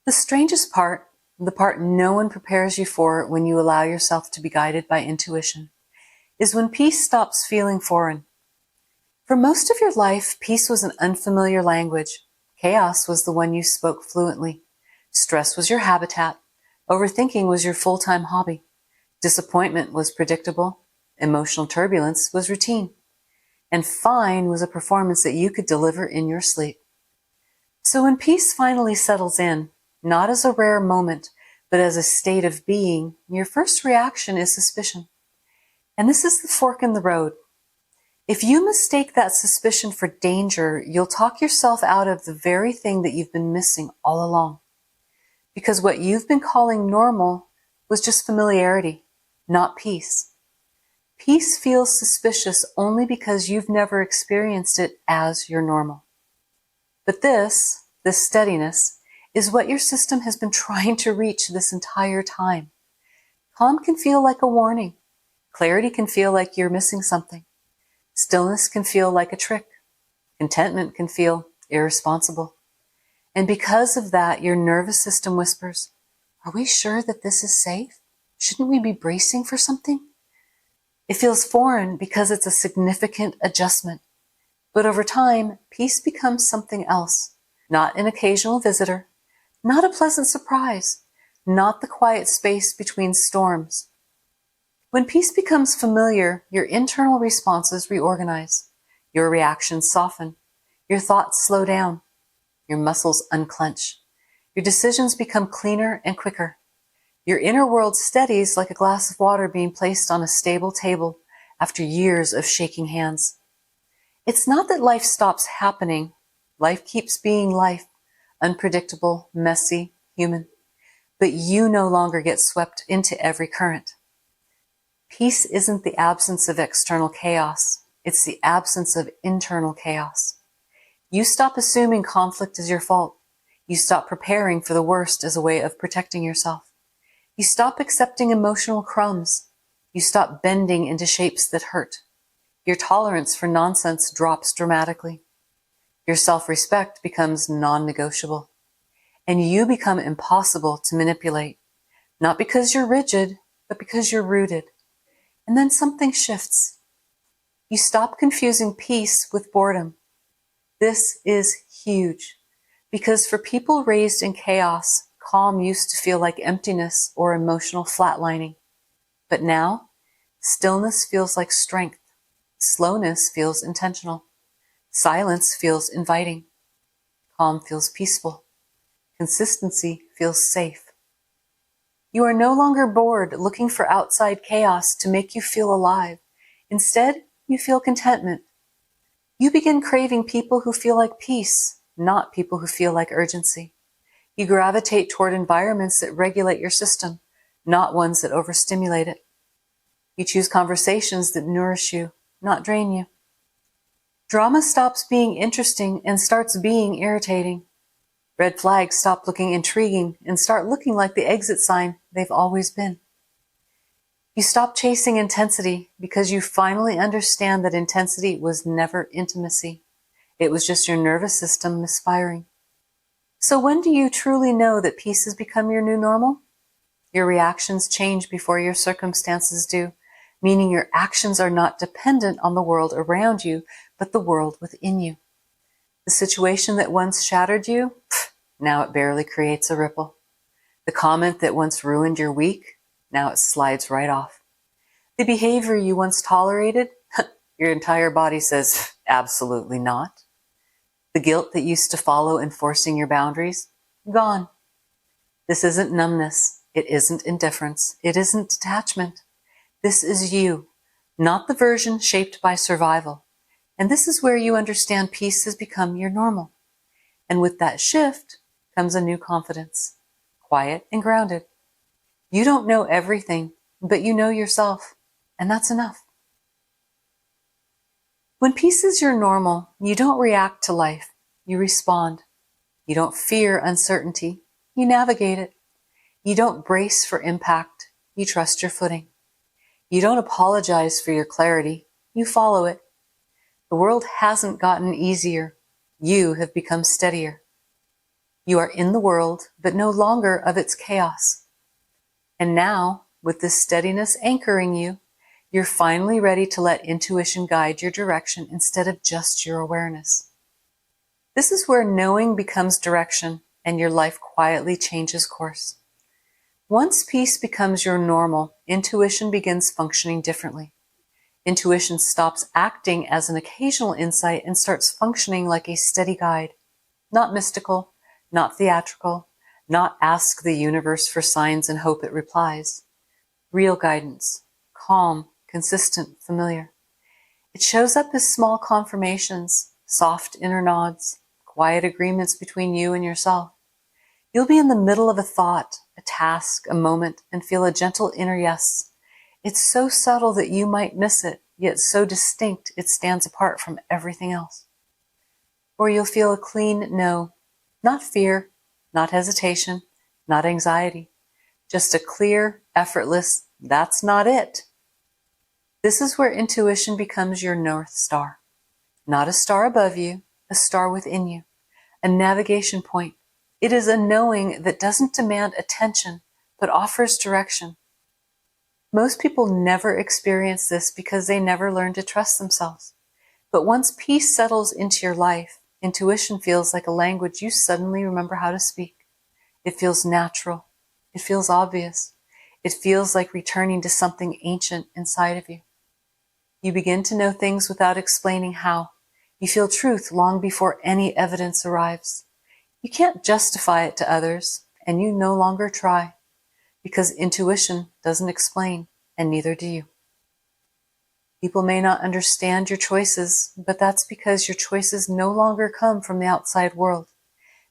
The strangest part, the part no one prepares you for when you allow yourself to be guided by intuition, is when peace stops feeling foreign. For most of your life, peace was an unfamiliar language. Chaos was the one you spoke fluently. Stress was your habitat. Overthinking was your full-time hobby. Disappointment was predictable. Emotional turbulence was routine. And fine was a performance that you could deliver in your sleep. So when peace finally settles in, not as a rare moment, but as a state of being, your first reaction is suspicion. And this is the fork in the road. If you mistake that suspicion for danger, you'll talk yourself out of the very thing that you've been missing all along. Because what you've been calling normal was just familiarity, not peace. Peace feels suspicious only because you've never experienced it as your normal. But this steadiness, is what your system has been trying to reach this entire time. Calm can feel like a warning. Clarity can feel like you're missing something. Stillness can feel like a trick. Contentment can feel irresponsible. And because of that, your nervous system whispers, "Are we sure that this is safe? Shouldn't we be bracing for something?" It feels foreign because it's a significant adjustment. But over time, peace becomes something else. Not an occasional visitor, not a pleasant surprise, not the quiet space between storms. When peace becomes familiar, your internal responses reorganize. Your reactions soften. Your thoughts slow down. Your muscles unclench. Your decisions become cleaner and quicker. Your inner world steadies like a glass of water being placed on a stable table after years of shaking hands. It's not that life stops happening. Life keeps being life, unpredictable, messy, human. But you no longer get swept into every current. Peace isn't the absence of external chaos. It's the absence of internal chaos. You stop assuming conflict is your fault. You stop preparing for the worst as a way of protecting yourself. You stop accepting emotional crumbs. You stop bending into shapes that hurt. Your tolerance for nonsense drops dramatically. Your self-respect becomes non-negotiable. And you become impossible to manipulate, not because you're rigid, but because you're rooted. And then something shifts. You stop confusing peace with boredom. This is huge, because for people raised in chaos, calm used to feel like emptiness or emotional flatlining. But now, stillness feels like strength. Slowness feels intentional. Silence feels inviting. Calm feels peaceful. Consistency feels safe. You are no longer bored looking for outside chaos to make you feel alive. Instead, you feel contentment. You begin craving people who feel like peace, not people who feel like urgency. You gravitate toward environments that regulate your system, not ones that overstimulate it. You choose conversations that nourish you, not drain you. Drama stops being interesting and starts being irritating. Red flags stop looking intriguing and start looking like the exit sign they've always been. You stop chasing intensity because you finally understand that intensity was never intimacy. It was just your nervous system misfiring. So when do you truly know that peace has become your new normal? Your reactions change before your circumstances do, meaning your actions are not dependent on the world around you, but the world within you. The situation that once shattered you, now it barely creates a ripple. The comment that once ruined your week, now it slides right off. The behavior you once tolerated, your entire body says, absolutely not. The guilt that used to follow enforcing your boundaries, gone. This isn't numbness. It isn't indifference. It isn't detachment. This is you, not the version shaped by survival. And this is where you understand peace has become your normal. And with that shift comes a new confidence, quiet and grounded. You don't know everything, but you know yourself, and that's enough. When peace is your normal, you don't react to life, you respond. You don't fear uncertainty, you navigate it. You don't brace for impact, you trust your footing. You don't apologize for your clarity, you follow it. The world hasn't gotten easier, you have become steadier. You are in the world, but no longer of its chaos. And now, with this steadiness anchoring you, you're finally ready to let intuition guide your direction instead of just your awareness. This is where knowing becomes direction and your life quietly changes course. Once peace becomes your normal, intuition begins functioning differently. Intuition stops acting as an occasional insight and starts functioning like a steady guide. Not mystical, not theatrical, not ask the universe for signs and hope it replies. Real guidance, calm, consistent, familiar. It shows up as small confirmations, soft inner nods, quiet agreements between you and yourself. You'll be in the middle of a thought, a task, a moment, and feel a gentle inner yes. It's so subtle that you might miss it, yet so distinct it stands apart from everything else. Or you'll feel a clean no, not fear, not hesitation, not anxiety, just a clear, effortless, that's not it. This is where intuition becomes your North Star. Not a star above you, a star within you, a navigation point. It is a knowing that doesn't demand attention, but offers direction. Most people never experience this because they never learn to trust themselves. But once peace settles into your life, intuition feels like a language you suddenly remember how to speak. It feels natural. It feels obvious. It feels like returning to something ancient inside of you. You begin to know things without explaining how. You feel truth long before any evidence arrives. You can't justify it to others, and you no longer try, because intuition doesn't explain, and neither do you. People may not understand your choices, but that's because your choices no longer come from the outside world.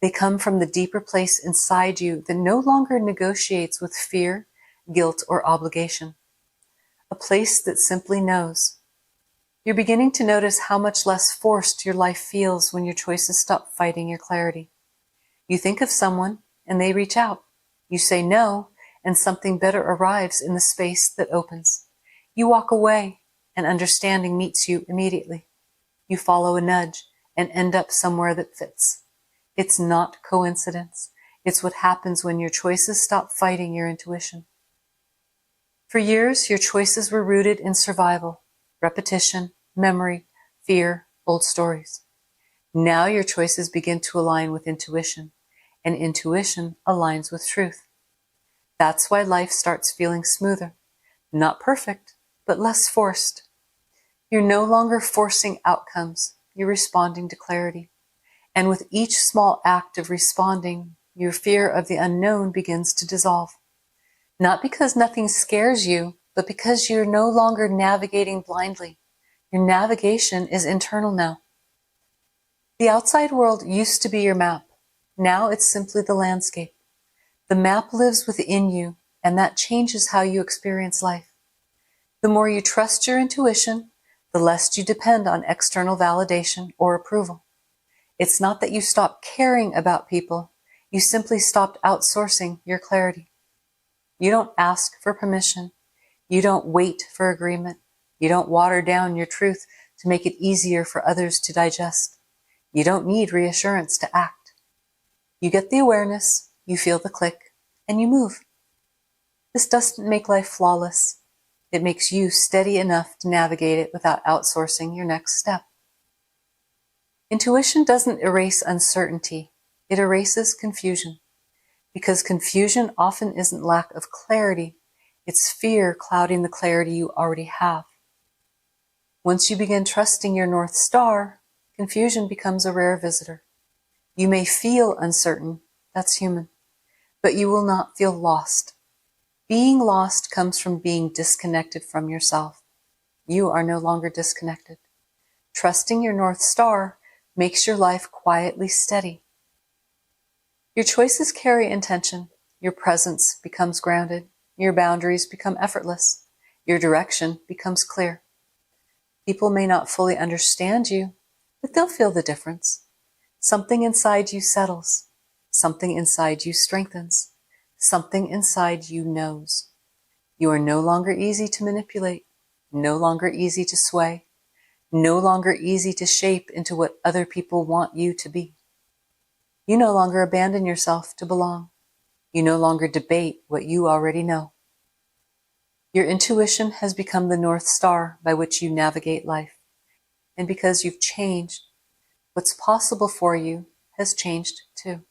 They come from the deeper place inside you that no longer negotiates with fear, guilt, or obligation. A place that simply knows. You're beginning to notice how much less forced your life feels when your choices stop fighting your clarity. You think of someone, and they reach out. You say no, and something better arrives in the space that opens. You walk away, and understanding meets you immediately. You follow a nudge, and end up somewhere that fits. It's not coincidence. It's what happens when your choices stop fighting your intuition. For years, your choices were rooted in survival, repetition, memory, fear, old stories. Now your choices begin to align with intuition, and intuition aligns with truth. That's why life starts feeling smoother. Not perfect, but less forced. You're no longer forcing outcomes. You're responding to clarity. And with each small act of responding, your fear of the unknown begins to dissolve. Not because nothing scares you, but because you're no longer navigating blindly. Your navigation is internal now. The outside world used to be your map. Now it's simply the landscape. The map lives within you, and that changes how you experience life. The more you trust your intuition, the less you depend on external validation or approval. It's not that you stop caring about people. You simply stopped outsourcing your clarity. You don't ask for permission. You don't wait for agreement. You don't water down your truth to make it easier for others to digest. You don't need reassurance to act. You get the awareness, you feel the click, and you move. This doesn't make life flawless. It makes you steady enough to navigate it without outsourcing your next step. Intuition doesn't erase uncertainty. It erases confusion. Because confusion often isn't lack of clarity. It's fear clouding the clarity you already have. Once you begin trusting your North Star, confusion becomes a rare visitor. You may feel uncertain. That's human. But you will not feel lost. Being lost comes from being disconnected from yourself. You are no longer disconnected. Trusting your North Star makes your life quietly steady. Your choices carry intention. Your presence becomes grounded. Your boundaries become effortless. Your direction becomes clear. People may not fully understand you, but they'll feel the difference. Something inside you settles. Something inside you strengthens. Something inside you knows. You are no longer easy to manipulate, no longer easy to sway, no longer easy to shape into what other people want you to be. You no longer abandon yourself to belong. You no longer debate what you already know. Your intuition has become the North Star by which you navigate life. And because you've changed, what's possible for you has changed too.